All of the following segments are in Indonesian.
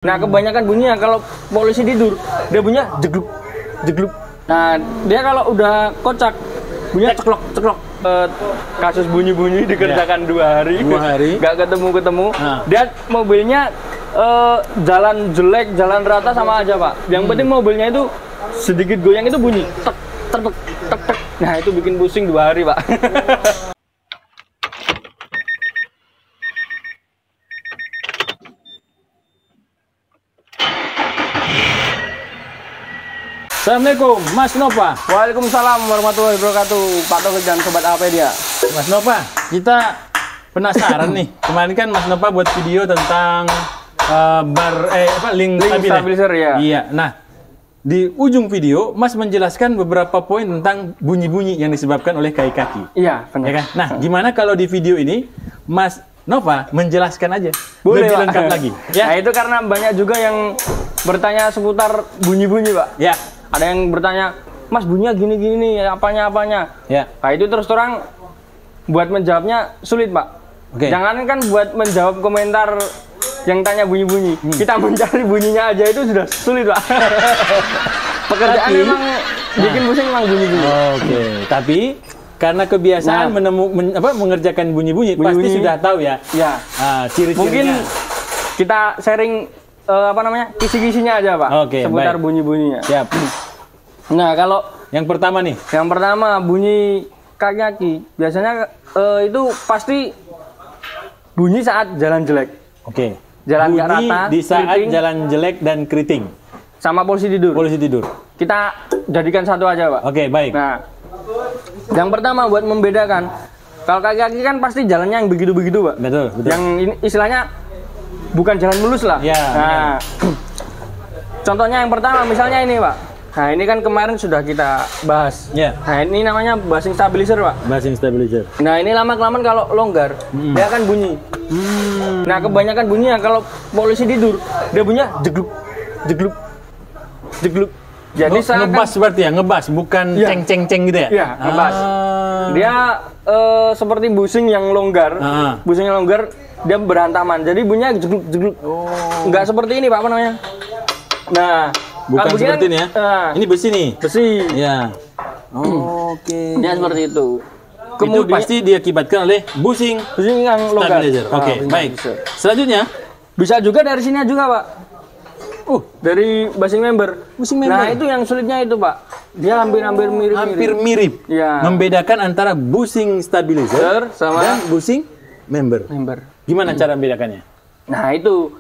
Nah, kebanyakan bunyinya kalau polisi tidur, dia bunyinya jegluk, jegluk. Nah, dia kalau udah kocak, bunyinya ceklok, ceklok. Kasus bunyi-bunyi dikerjakan 2 hari. 2 hari. Nggak ketemu-ketemu. Nah. Dia mobilnya jalan jelek, jalan rata sama aja, Pak. Yang penting mobilnya itu sedikit goyang itu bunyi. Tek, tek, tek, tek. Nah, itu bikin pusing 2 hari, Pak. Assalamualaikum, Mas Nova. Waalaikumsalam warahmatullahi wabarakatuh. Pak Taufik dan Sobat AP dia. Mas Nova, kita penasaran nih. Kemarin kan Mas Nova buat video tentang link stabilizer ya. Iya. Nah, di ujung video Mas menjelaskan beberapa poin tentang bunyi-bunyi yang disebabkan oleh kaki. Iya, benar. Ya kan? Nah, gimana kalau di video ini Mas Nova menjelaskan aja boleh, lebih Pak. lengkap lagi. Ya. Nah, itu karena banyak juga yang bertanya seputar bunyi-bunyi, Pak. Ya. Ada yang bertanya, Mas bunyinya gini-gini nih, apanya-apanya. Ya. Nah, itu terus terang buat menjawabnya sulit, Pak. Oke. Jangan kan buat menjawab komentar yang tanya bunyi-bunyi. Kita mencari bunyinya aja itu sudah sulit, Pak. Pekerjaan Tapi, memang bikin pusing memang bunyi-bunyi. Oke. Tapi karena kebiasaan mengerjakan bunyi-bunyi, pasti sudah tahu ya. Ya. Ciri-cirinya. Mungkin kita sharing kisi-kisinya aja, Pak. Oke, seputar baik. bunyi-bunyinya. Siap. Nah, kalau Yang pertama nih. yang pertama bunyi kaki biasanya itu pasti bunyi saat jalan jelek. Oke. Jalan nggak Bunyi rata, di saat keriting. jalan jelek dan keriting. Sama polisi tidur. Polisi tidur. Kita jadikan satu aja, Pak. Oke, baik. Nah, yang pertama buat membedakan, kalau kaki-kaki kan pasti jalannya yang begitu-begitu, Pak. Betul, betul. Yang ini istilahnya bukan jalan mulus lah. Ya, nah, contohnya yang pertama misalnya ini, Pak. Nah, ini kan kemarin sudah kita bahas. Ya. Nah, ini namanya basing stabilizer, Pak. Basing stabilizer. Nah, ini lama-kelamaan kalau longgar, dia akan bunyi. Nah, kebanyakan bunyinya kalau polisi tidur, dia bunyinya jegluk, jegluk, jegluk. Jadi ngebas berarti ya, ngebas, bukan Ya. ceng-ceng-ceng gitu ya? Iya, ngebas. Dia seperti busing yang longgar. Busing yang longgar, dia berantaman. Jadi bunyinya jegluk, jegluk. Nggak seperti ini, Pak, apa namanya? Nah, Bukan kalau seperti ini ya? Ini besi nih? Besi. Ya. Oke. Dia seperti itu. Itu pasti diakibatkan oleh busing busing yang longgar. stabilizer. Oke, busing baik. stabilizer. Selanjutnya, Bisa juga dari sini juga, Pak. Dari basing member. Basing member. Nah, itu yang sulitnya itu, Pak. Dia hampir mirip-mirip. hampir mirip. Ya. Membedakan antara busing stabilizer sama dan busing member. member. Gimana cara membedakannya? Nah, itu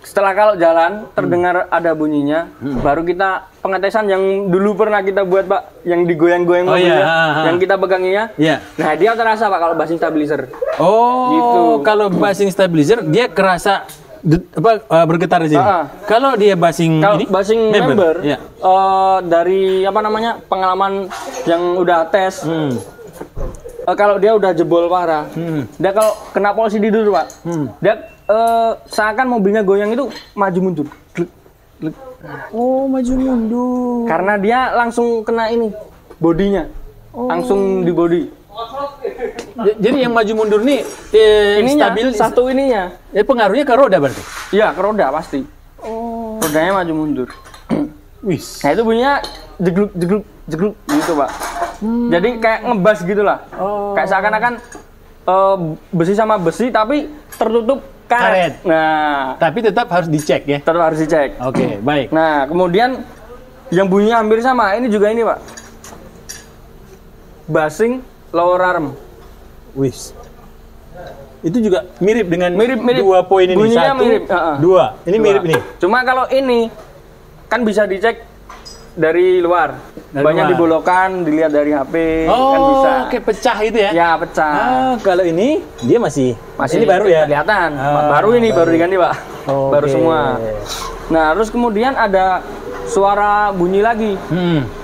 setelah kalau jalan terdengar ada bunyinya, baru kita pengetesan yang dulu pernah kita buat, Pak, yang digoyang-goyang mobilnya, yang kita peganginya. Iya. Nah, dia terasa, Pak, kalau basing stabilizer. Oh, Gitu. kalau basing stabilizer dia kerasa bergetar di sini. Kalau dia basing Kalau ini basing member, ya. dari pengalaman yang udah tes, kalau dia udah jebol parah, dia kalau kena polisi tidur, Pak, dia seakan mobilnya goyang itu maju mundur. Glek, glek. Oh, maju mundur. Karena dia langsung kena ini bodinya, langsung di body. Jadi yang maju mundur nih Ininya stabil satu ininya. pengaruhnya ke roda berarti. Iya, ke roda pasti. Rodanya maju mundur. Wis. Nah, itu bunyinya jegluk, jegluk, jegluk gitu, Pak. Jadi kayak ngebas gitulah. Kayak seakan-akan besi sama besi tapi tertutup karet. Nah, Tapi tetap harus dicek ya. tetap harus dicek. Oke, baik. Nah, kemudian yang bunyinya hampir sama, ini juga ini, Pak. Basing lower arm. Wis. Itu juga mirip dengan Mirip-mirip. dua poin ini. Bunyinya Satu, mirip. dua. Ini mirip ini. Cuma kalau ini kan bisa dicek dari luar. Dari Banyak luar. dibolokan, dilihat dari HP, kan bisa. Oke, pecah itu ya. Ya, pecah. Kalau ini dia masih Masih ini baru ya. kelihatan. Baru ini baru diganti, Pak. Baru Oke. semua. Nah, terus kemudian ada suara bunyi lagi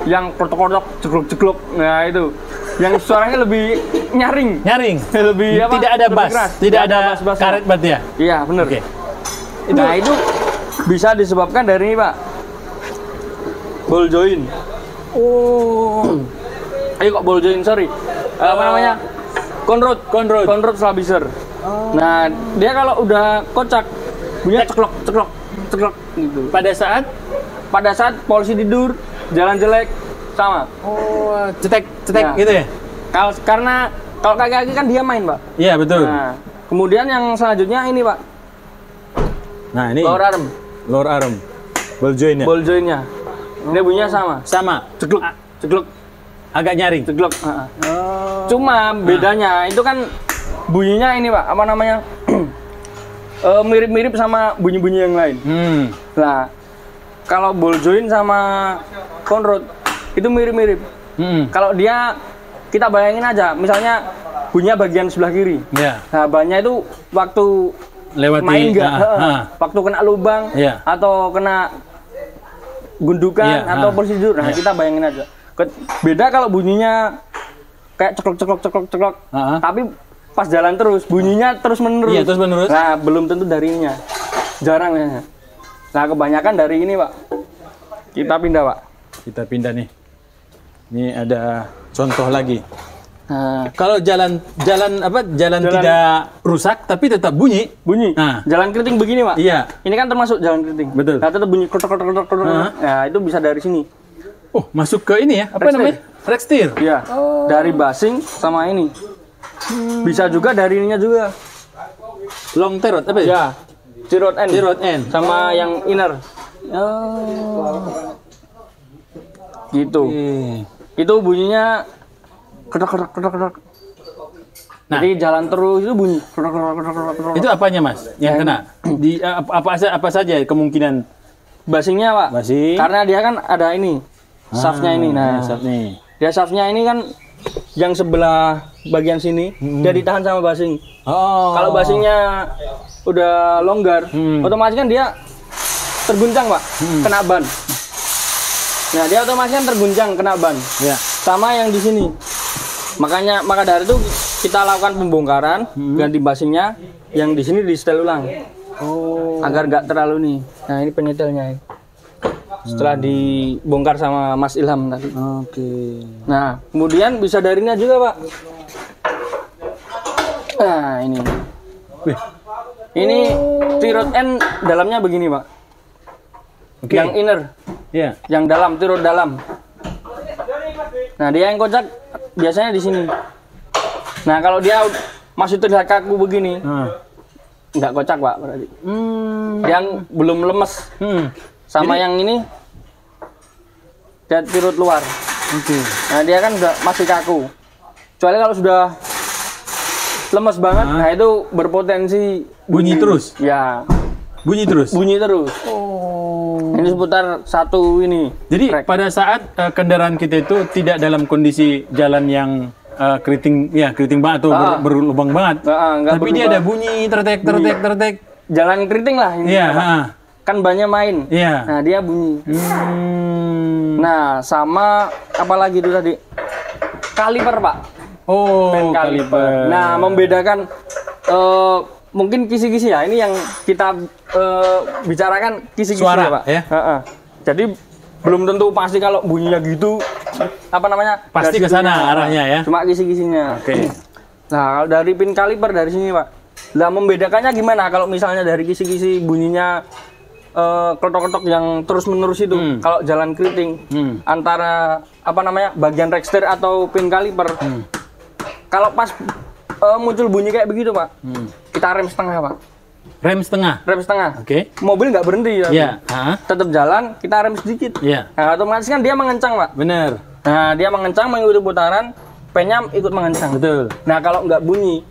yang kotok-kotok, cekluk-cekluk. Nah, itu yang suaranya lebih nyaring. Nyaring. Lebih Tidak ada lebih bass. keras. Tidak ada bass-bassnya. karet berarti ya. Iya, benar. Oke. Nah, itu bisa disebabkan dari ini, Pak. Ball joint. Kok ball joint, sorry. Apa namanya? Conrod stabilizer. Nah, dia kalau udah kocak bunyinya ceklok, ceklok. ceklek gitu. Pada saat polisi tidur, jalan jelek sama. oh cetek Ya. gitu ya? Karena kalau kaki-kaki kan dia main, Pak. Iya betul. Nah, kemudian yang selanjutnya ini, Pak. Nah ini Lower arm, lower arm, ball joint ya. ball joint-nya. Ini bunyinya sama. Sama. Ceklek, ceklek, Agak nyaring. ceklek. Oh. Cuma bedanya itu kan bunyinya ini, Pak, apa namanya? Mirip-mirip sama bunyi-bunyi yang lain. Nah, kalau ball joint sama conrod itu mirip-mirip. Kalau dia kita bayangin aja, misalnya bunyinya bagian sebelah kiri. Ya. Nah, bannya itu waktu Lewati. main nggak, waktu kena lubang Ya. atau kena gundukan Ya, atau prosedur. Nah, Ya. kita bayangin aja. Beda kalau bunyinya kayak ceklok, tapi pas jalan terus bunyinya terus menerus. Iya, terus menerus. Nah, belum tentu darinya. Jarang ya. Nah, kebanyakan dari ini, Pak. Kita pindah, Pak. Kita pindah nih. Ini ada contoh lagi. Nah, Kalau jalan tidak rusak tapi tetap bunyi. bunyi. Nah. Jalan keriting begini, Pak. Iya. Ini kan termasuk jalan keriting. Betul. Nah, tetap bunyi krotok. Nah, itu bisa dari sini. Oh, masuk ke ini ya? Apa Rextir. namanya? Rextir. Iya. Dari basing sama ini. Bisa juga dari ininya juga. Long terot apa ya? Ya. Cirrod end. Cirrod end. Sama yang inner. Oh. Gitu. Oke. Itu bunyinya krotok. Nah. Jadi jalan terus itu bunyi krotok. Itu apanya, Mas? Yang kena? Di apa saja kemungkinan? Basingnya, Pak. Basing. Karena dia kan ada ini. Shaftnya ini. Nah, shaft nih. dia shaftnya ini kan yang sebelah bagian sini dia ditahan sama basing. Oh. Kalau basingnya udah longgar, otomatis kan dia terguncang, Pak, kena ban. Nah, dia otomatis kan terguncang kena ban. Ya. Sama yang di sini. Maka dari itu kita lakukan pembongkaran, ganti basingnya, yang di sini di setel ulang. Oh. Agar nggak terlalu nih. Nah, ini penyetelnya. Setelah dibongkar sama Mas Ilham tadi. Oke. Nah, kemudian bisa darinya juga, Pak. Nah, ini. Wih. Ini tirot end dalamnya begini, Pak. Oke. Yang inner, Ya. yang dalam, tirot dalam. Nah, dia yang kocak biasanya di sini. Nah, kalau dia masih terlihat kaku begini, nggak kocak, Pak, berarti. Yang belum lemes. Sama yang ini, dia tirut luar. Oke. Nah, dia kan udah masih kaku. Kecuali kalau sudah lemes banget, nah itu berpotensi Bunyi terus? Ya, Bunyi terus? bunyi terus. Oh. Ini seputar satu ini. Jadi Rek. pada saat kendaraan kita itu tidak dalam kondisi jalan yang keriting banget atau berlubang banget, Nggak tapi dia berubah. ada bunyi tertek. Jalan keriting lah ini. Iya. Pak. Kan banyak main. Iya. Nah, dia bunyi. Nah, sama apa lagi itu tadi? Kaliper, Pak. Oh, Pen kaliper. Nah, membedakan mungkin kisi-kisi ya. Ini yang kita bicarakan kisi-kisi Suara, ya, Pak. ya? Jadi belum tentu pasti kalau bunyinya gitu apa namanya? Pasti ke sana arahnya ya. Cuma kisi-kisinya. Oke. Nah, kalau dari pin kaliper dari sini, Pak. Lah membedakannya gimana kalau misalnya dari kisi-kisi bunyinya ketok-ketok yang terus-menerus itu kalau jalan keriting antara apa namanya? Bagian rextir atau pin kaliper. Kalau pas muncul bunyi kayak begitu, Pak. Kita rem setengah, Pak. Rem setengah. Rem setengah. Oke. Mobil nggak berhenti ya. Iya. Tetap jalan, kita rem sedikit. Iya. Nah, otomatis kan dia mengencang, Pak. Bener. Nah, dia mengencang mengikuti putaran, pennya ikut mengencang. Betul. Nah, kalau nggak bunyi,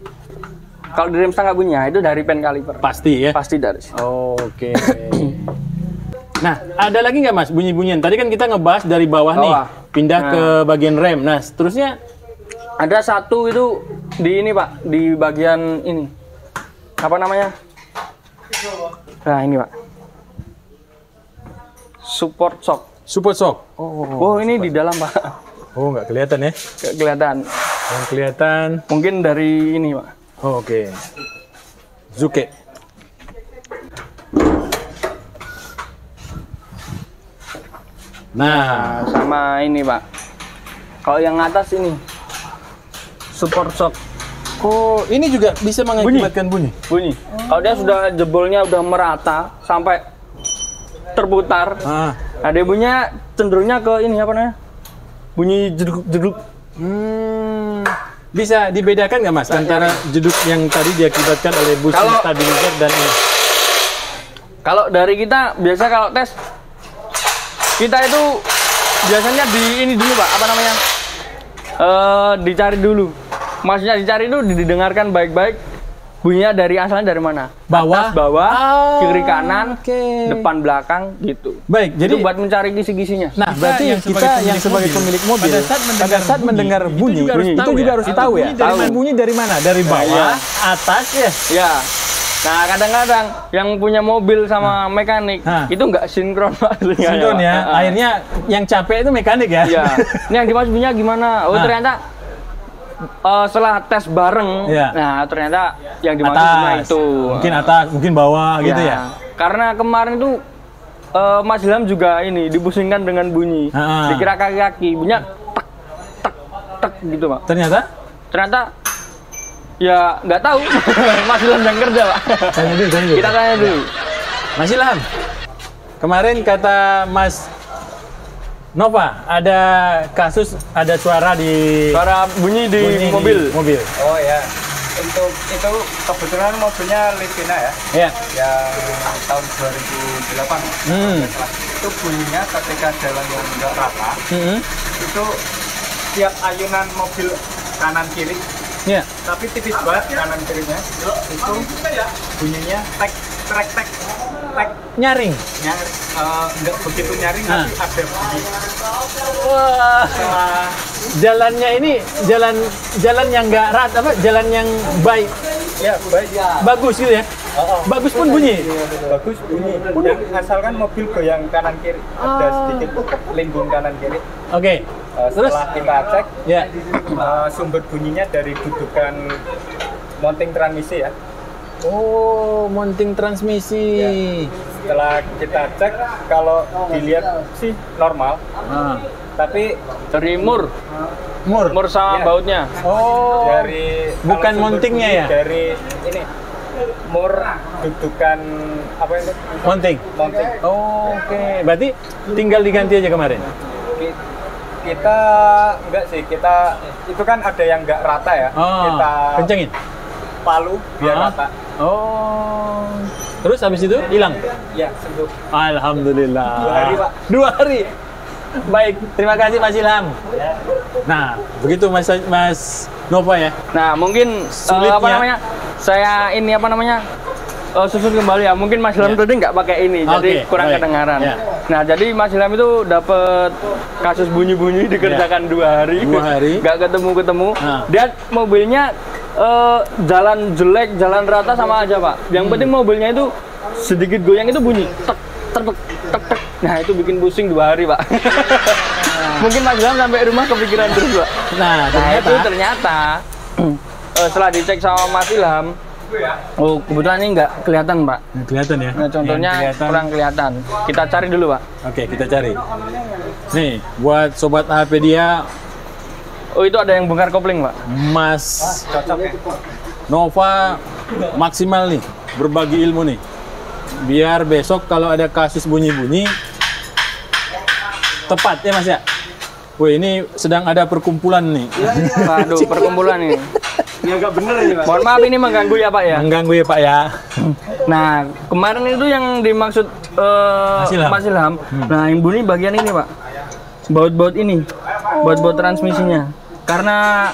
kalau di rem setengah bunyi, itu dari pen kaliper. Pasti ya. Pasti dari situ. Oke. Nah, ada lagi nggak, Mas, bunyi-bunyian? Tadi kan kita ngebahas dari bawah nih, Bawah. pindah Nah. ke bagian rem. Nah, seterusnya Ada satu itu di ini, Pak, di bagian ini. Apa namanya? Nah, ini, Pak. Support shock. support shock. Oh, ini di dalam, Pak. Oh, nggak kelihatan ya? Nggak kelihatan. Yang kelihatan. Mungkin dari ini, Pak. Oh, oke. Zuke. Nah, Nah, sama ini, Pak. Kalau yang atas ini support shock oh, ini juga bisa mengakibatkan bunyi. bunyi. Kalau dia sudah jebolnya udah merata sampai terputar. Ah. Nah, dia bunyinya cenderungnya ke ini apa namanya? Bunyi jeduk-jeduk. Bisa dibedakan nggak Mas antara jeduk yang tadi diakibatkan oleh bushing stabilizer dan ini? Kalau dari kita biasa kalau tes kita itu biasanya di ini dulu Pak, apa namanya? Dicari dulu. Maksudnya dicari itu didengarkan baik-baik bunyinya dari asalnya dari mana? Bawah, atas, bawah, kiri kanan, okay. depan belakang gitu. Baik, jadi itu buat mencari kisi-kisinya. Nah, berarti kita yang sebagai pemilik mobil pada saat mendengar bunyi itu juga harus tahu ya. Bunyi dari mana? Dari bawah, atas ya. Ya. Nah, kadang-kadang yang punya mobil sama mekanik itu nggak sinkron Pak. Sinkron ya. Akhirnya yang capek itu mekanik ya. Iya. Ini yang dimaksud bunyinya gimana? Oh, ternyata setelah tes bareng, nah ternyata yang dimaksud cuma itu. Mungkin atas, mungkin bawah gitu ya. Karena kemarin itu Mas Ilham juga ini dipusingkan dengan bunyi. Dikira kaki-kaki, bunyinya tek tek tek gitu Pak. Ternyata ya nggak tahu. Mas Ilham yang kerja Pak. Tanya dulu. Kita tanya dulu. Mas Ilham, kemarin kata Mas Nova, ada kasus, ada suara bunyi di mobil. Oh ya, untuk itu kebetulan mobilnya Livina ya. Iya. Yang tahun 2008. Itu bunyinya ketika jalan yang nggak rata. Itu tiap ayunan mobil kanan kiri. Iya. Tapi tipis banget kanan kirinya. Itu bunyinya tek tek tek. Nyaring. Enggak begitu nyaring, tapi ada bunyi. Wah. Jalannya ini jalan yang nggak rata, jalan yang baik. Ya, baik. Bagus gitu ya. Bagus pun bunyi. Bagus bunyi. Dan asalkan mobil goyang kanan kiri, ada sedikit limbung kanan kiri. Oke. Setelah kita cek, ya. Sumber bunyinya dari dudukan mounting transmisi ya. Oh, mounting transmisi. Ya. Setelah kita cek, kalau dilihat sih normal. Tapi dari mur sama bautnya. Oh. Dari bukan mountingnya ya? Dari ini mur dudukan apa itu? Mounting. Oh, oke. Berarti tinggal diganti aja kemarin. Kita enggak sih, kita itu kan ada yang enggak rata ya. Kita kencengin. Palu biar rata. Oh. Terus habis itu hilang? Ya, sembuh. Alhamdulillah. 2 hari, Pak. 2 hari. Baik, terima kasih Mas Ilham. Nah, begitu Mas Nova ya. Nah, mungkin saya ini susun kembali ya. Mungkin Mas Ilham tadi nggak pakai ini, jadi kurang kedengaran. Nah, jadi Mas Ilham itu dapat kasus bunyi-bunyi dikerjakan 2 hari. 2 hari. Nggak ketemu. Dia mobilnya jalan jelek, jalan rata sama aja Pak. Yang penting mobilnya itu sedikit goyang itu bunyi tek tek tek tek. Nah, itu bikin pusing 2 hari Pak. Mungkin Mas Ilham sampai rumah kepikiran terus Pak. Nah, ternyata setelah dicek sama Mas Ilham, kebetulan ini nggak kelihatan Pak. Kelihatan ya? Nah, contohnya kurang kelihatan. Kita cari dulu Pak. Oke, kita cari. Nih, buat sobat HP dia. Oh, itu ada yang bongkar kopling Pak. Mas Nova maksimal nih, berbagi ilmu nih. Biar besok kalau ada kasus bunyi-bunyi tepat ya Mas ya. Wih, ini sedang ada perkumpulan nih. Waduh, perkumpulan nih. Ini agak bener ini Pak. Mohon maaf ini mengganggu ya Pak ya. Mengganggu ya Pak ya. Nah, kemarin itu yang dimaksud Mas Ilham. Nah, yang bunyi bagian ini Pak. Baut-baut ini. Baut-baut transmisinya. Karena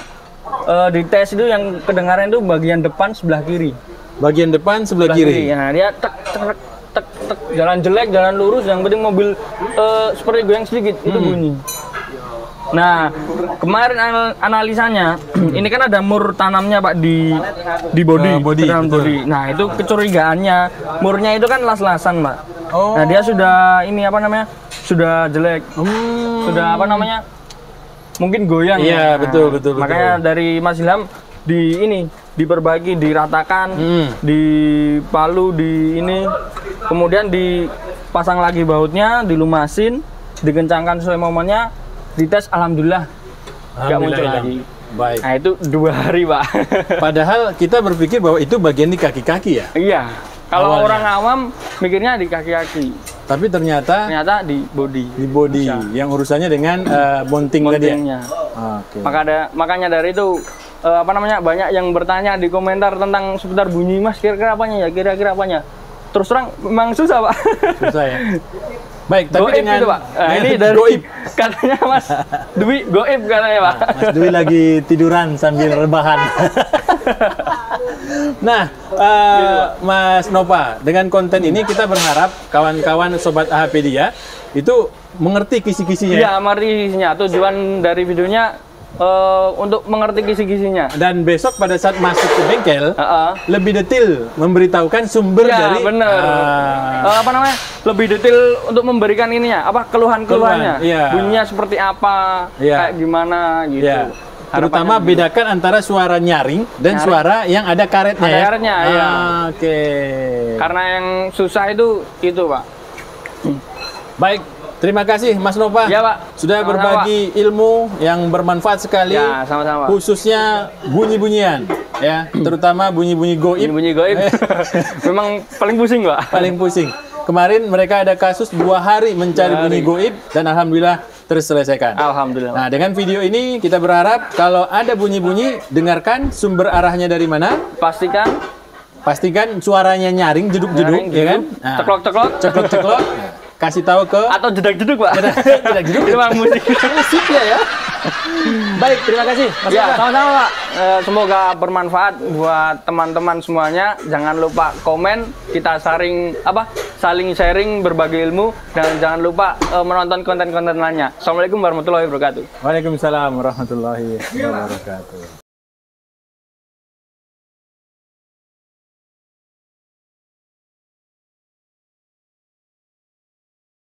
di tes itu yang kedengaran itu bagian depan sebelah kiri. Bagian depan sebelah kiri. Nah, dia tek tek tek tek, jalan jelek, jalan lurus, yang penting mobil seperti goyang sedikit itu bunyi. Nah, kemarin analisanya ini kan ada mur tanamnya Pak di bodi. Nah, itu kecurigaannya murnya itu kan las-lasan Pak. Nah, dia sudah sudah jelek. Sudah mungkin goyang. Iya, betul. Makanya dari Mas Ilham diperbaiki, diratakan, dipalu, kemudian dipasang lagi bautnya, dilumasin, dikencangkan sesuai momennya, dites, alhamdulillah nggak muncul lagi. Baik. Nah, itu 2 hari Pak. Padahal kita berpikir bahwa itu bagian di kaki-kaki ya. Iya. Kalau orang awam mikirnya di kaki-kaki. Tapi ternyata di body. di body Bisa. yang urusannya dengan mounting tadi ya? Mountingnya. Oke. Makanya dari itu banyak yang bertanya di komentar tentang seputar bunyi Mas, kira-kira apanya ya? Kira-kira apanya? Terus terang memang susah, Pak. Susah ya. Baik, tapi Goib dengan itu, Pak. Nah, ini dari goib. katanya Mas Dwi goib katanya, Pak. Mas Dwi lagi tiduran sambil rebahan. Nah, Mas Nova, dengan konten ini kita berharap kawan-kawan sobat AHPedia itu mengerti kisi-kisinya. Iya, mengerti kisi-kisinya. Tujuan dari videonya untuk mengerti kisi-kisinya. Dan besok pada saat masuk ke bengkel, lebih detail memberitahukan sumber Ya, dari bener. Lebih detail untuk memberikan ininya, keluhan-keluhannya. Iya. Bunyinya seperti apa, Iya. kayak gimana gitu. Ya. Terutama Harapannya bedakan antara suara nyaring dan suara yang ada karetnya Ada ya. karetnya, iya. Oke. Karena yang susah itu Pak. Baik, terima kasih Mas Nova. Ya, Pak. Sudah Sama-sama, berbagi ilmu yang bermanfaat sekali. Ya, sama-sama. Khususnya bunyi-bunyian ya, terutama bunyi-bunyi goib. Bunyi goib memang paling pusing, Pak. Paling pusing. Kemarin mereka ada kasus 2 hari mencari bunyi goib dan alhamdulillah terselesaikan. Alhamdulillah. Nah, dengan video ini kita berharap kalau ada bunyi-bunyi, dengarkan sumber arahnya dari mana. Pastikan suaranya nyaring, jeduk-jeduk, ya kan? Nah, Ceklok-ceklok. ceklok-ceklok. Kasih tahu ke Atau jedak-jeduk, Pak. jedak-jeduk. Itu memang musik. Musiknya ya. Baik, terima kasih. Mas Ya, Nova. sama-sama, Pak. Semoga bermanfaat buat teman-teman semuanya. Jangan lupa komen, kita saling sharing berbagi ilmu, dan jangan lupa menonton konten-konten lainnya. Assalamualaikum warahmatullahi wabarakatuh. Waalaikumsalam warahmatullahi wabarakatuh.